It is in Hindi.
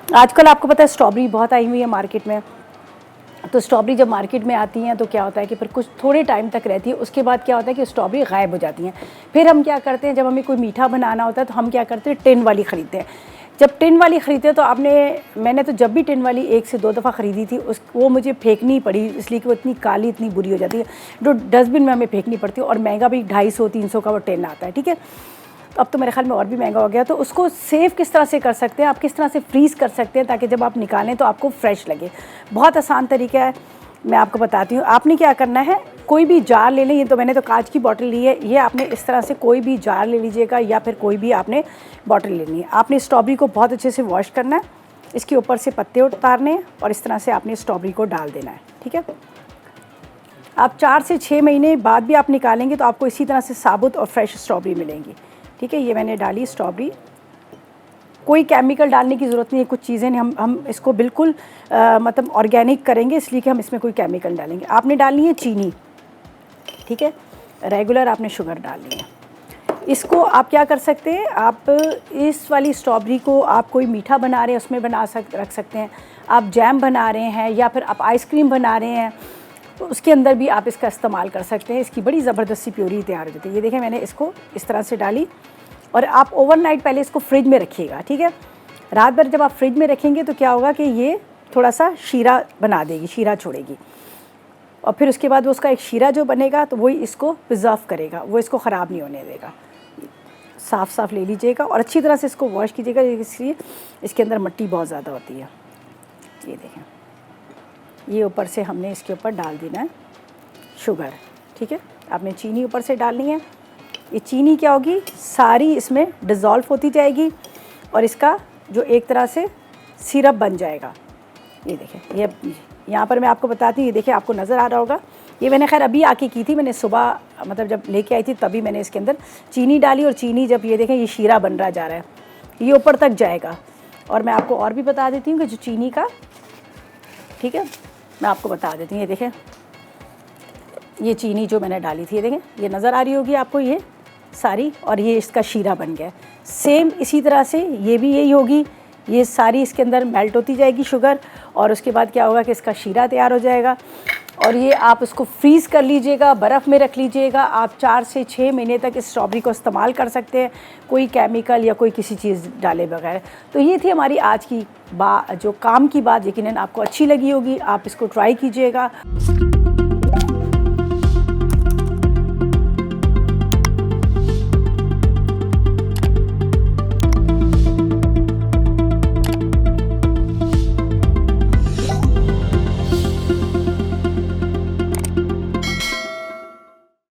आजकल आपको पता है स्ट्रॉबेरी बहुत आई हुई है मार्केट में। तो स्ट्रॉबेरी जब मार्केट में आती हैं तो क्या होता है कि फिर कुछ थोड़े टाइम तक रहती है, उसके बाद क्या होता है कि स्ट्रॉबेरी गायब हो जाती हैं। फिर हम क्या करते हैं, जब हमें कोई मीठा बनाना होता है तो हम क्या करते हैं, टिन वाली ख़रीदते हैं। जब टिन वाली ख़रीदते हैं तो मैंने तो जब भी टिन वाली 1 से 2 दफ़ा ख़रीदी थी, वो मुझे फेंकनी पड़ी, इसलिए कि वो इतनी काली, इतनी बुरी हो जाती है, जो डस्टबिन में हमें फेंकनी पड़ती है। और महंगा भी 250-300 का वो टिन आता है, ठीक है। अब तो मेरे ख्याल में और भी महंगा हो गया। तो उसको सेव किस तरह से कर सकते हैं, आप किस तरह से फ्रीज़ कर सकते हैं ताकि जब आप निकालें तो आपको फ्रेश लगे। बहुत आसान तरीका है, मैं आपको बताती हूँ। आपने क्या करना है, कोई भी जार ले लें। ये तो मैंने तो कांच की बॉटल ली है। ये आपने इस तरह से कोई भी जार ले लीजिएगा या फिर कोई भी आपने बॉटल लेनी है। आपने स्ट्रॉबेरी को बहुत अच्छे से वॉश करना है, इसके ऊपर से पत्ते उतारने हैं और इस तरह से आपने स्ट्रॉबेरी को डाल देना है, ठीक है। आप 4 से 6 महीने बाद भी आप निकालेंगे तो आपको इसी तरह से साबुत और फ्रेश स्ट्रॉबेरी मिलेंगी, ठीक है। ये मैंने डाली स्ट्रॉबेरी, कोई केमिकल डालने की ज़रूरत नहीं है। कुछ चीज़ें हम इसको बिल्कुल मतलब ऑर्गेनिक करेंगे, इसलिए कि हम इसमें कोई केमिकल डालेंगे। आपने डालनी है चीनी, ठीक है, रेगुलर आपने शुगर डालनी है। इसको आप क्या कर सकते हैं, आप इस वाली स्ट्रॉबेरी को आप कोई मीठा बना रहे हैं उसमें रख सकते हैं। आप जैम बना रहे हैं या फिर आप आइसक्रीम बना रहे हैं तो उसके अंदर भी आप इसका इस्तेमाल कर सकते हैं। इसकी बड़ी ज़बरदस्त सी प्योरी तैयार हो जाती है। ये देखें, मैंने इसको इस तरह से डाली और आप ओवरनाइट पहले इसको फ्रिज में रखिएगा, ठीक है। रात भर जब आप फ्रिज में रखेंगे तो क्या होगा कि ये थोड़ा सा शीरा बना देगी, शीरा छोड़ेगी। और फिर उसके बाद वो उसका एक शीरा जो बनेगा तो वही इसको प्रिजर्व करेगा, वो इसको ख़राब नहीं होने देगा। साफ़ साफ़ ले लीजिएगा और अच्छी तरह से इसको वॉश कीजिएगा, इसलिए इसके अंदर मिट्टी बहुत ज़्यादा होती है। ये देखें, ये ऊपर से हमने इसके ऊपर डाल देना है शुगर, ठीक है। आपने चीनी ऊपर से डालनी है। ये चीनी क्या होगी, सारी इसमें डिज़ोल्व होती जाएगी और इसका जो एक तरह से सिरप बन जाएगा। ये देखें, ये यहाँ पर मैं आपको बताती हूँ, ये देखिए आपको नज़र आ रहा होगा। ये मैंने खैर अभी आके की थी, मैंने सुबह मतलब जब लेके आई थी तभी मैंने इसके अंदर चीनी डाली और चीनी जब ये देखें ये शीरा बन रहा जा रहा है, ये ऊपर तक जाएगा। और मैं आपको और भी बता देती हूँ कि जो चीनी का, ठीक है, मैं आपको बता देती हूँ। ये देखें, ये चीनी जो मैंने डाली थी, ये देखें, ये नज़र आ रही होगी आपको ये सारी, और ये इसका शीरा बन गया। सेम इसी तरह से ये भी यही होगी, ये सारी इसके अंदर मेल्ट होती जाएगी शुगर और उसके बाद क्या होगा कि इसका शीरा तैयार हो जाएगा। और ये आप इसको फ्रीज़ कर लीजिएगा, बर्फ़ में रख लीजिएगा। आप 4 से 6 महीने तक इस स्ट्रॉबेरी को इस्तेमाल कर सकते हैं, कोई केमिकल या कोई किसी चीज़ डाले बगैर। तो ये थी हमारी आज की जो काम की बात, यकीनन आपको अच्छी लगी होगी। आप इसको ट्राई कीजिएगा।